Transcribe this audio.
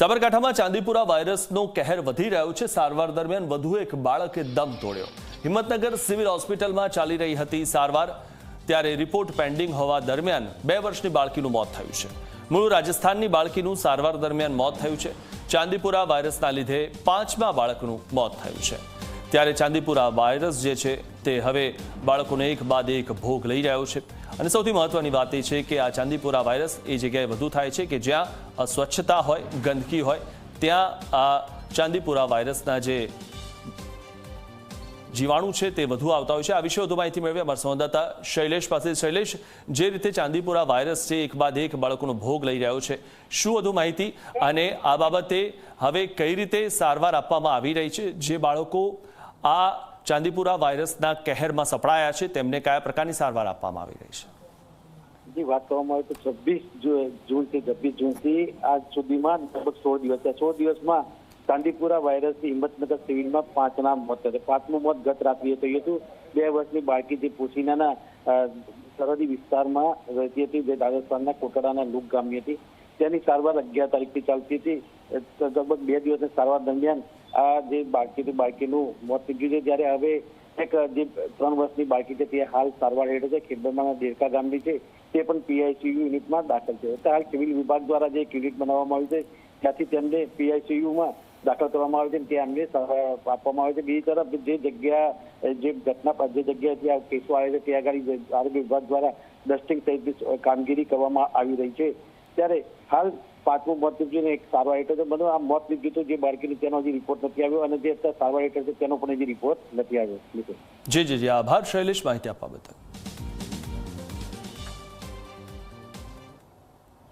સાબરકાંઠામાં ચાંદીપુરા વાયરસનો કહેર વધી રહ્યો છે। સારવાર દરમિયાન વધુ એક બાળકે દમ તોડ્યો। હિંમતનગર સિવિલ હોસ્પિટલમાં ચાલી રહી હતી સારવાર, ત્યારે રિપોર્ટ પેન્ડિંગ હોવા દરમિયાન 2 વર્ષની બાળકીનું મોત થયું છે। મૂળ રાજસ્થાનની બાળકીનું સારવાર દરમિયાન મોત થયું છે। ચાંદીપુરા વાયરસના લીધે 5મા બાળકનું મોત થયું છે। ત્યારે ચાંદીપુરા વાયરસ જે છે તે હવે બાળકોને એક બાદ એક ભોગ લઈ રહ્યો છે। અને સૌથી મહત્વની વાત એ છે કે આ ચાંદીપુરા વાયરસ એ જગ્યાએ વધુ થાય છે કે જ્યાં અસ્વચ્છતા હોય, ગંદકી હોય, ત્યાં આ ચાંદીપુરા વાયરસના જે જીવાણુ છે તે વધુ આવતા હોય છે। આ વિશે વધુ માહિતી મેળવી અમારા સંવાદદાતા શૈલેષ પાસે। શૈલેષ, જે રીતે ચાંદીપુરા વાયરસ છે એક બાદ એક બાળકોનો ભોગ લઈ રહ્યો છે, શું વધુ માહિતી અને આ બાબતે હવે કઈ રીતે સારવાર આપવામાં આવી રહી છે? જે બાળકો આ ચાંદીપુરા વાયરસના કહેરમાં સપડાયા છે તેમને કયા પ્રકારની સારવાર આપવામાં આવી રહી છે? जी बात કરવામાં આવે તો 26 જૂનથી આજ સુધીમાં લગભગ 16 દિવસ છે। 16 દિવસમાં ચાંદીપુરા વાયરસથી હિંમતનગર સિવિલમાં 5ના મોત થયા। 5મું મોત ગત રાત્રિએ થયું હતું। 2 વર્ષની બાળકી જે પોશીનાના સરહદી વિસ્તારમાં રહેતી હતી, જે રાજસ્થાનના કોટડાના લુક ગામની હતી, તેની સારવાર 11 તારીખથી ચાલતી હતી। લગભગ 2 દિવસની સારવાર દરમિયાન આ જે બાળકીનું મોત નીપજ્યું છે। જ્યારે હવે એક જે 3 વર્ષની બાળકી છે તે હાલ સારવાર હેઠળ છે। ખેડબ્રહ્માના દેરકા ગામની છે, તે પણ પીઆઈસીયુ યુનિટમાં દાખલ છે। હાલ સિવિલ વિભાગ દ્વારા જે યુનિટ બનાવવામાં આવ્યું છે ત્યાંથી તેમને પીઆઈસીયુમાં દાખલ કરવામાં આવે છે, તે અંગે આપવામાં આવે છે। બીજી તરફ જે જગ્યાએથી આ કેસો આવે છે તે આગળ આરોગ્ય વિભાગ દ્વારા ડસ્ટિંગ સહિત કામગીરી કરવામાં આવી રહી છે। ત્યારે હાલ 5મું મોત નીપજ્યું એક સારવાર હેઠળ છે। બધું આ મોત નીપજ્યું જે બાળકીનો તેનો હજી રિપોર્ટ નથી આવ્યો અને જે સારવાર હેઠળ છે તેનો પણ હજી રિપોર્ટ નથી આવ્યો। જી, આભાર શૈલેષ માહિતી આપવા બદલ।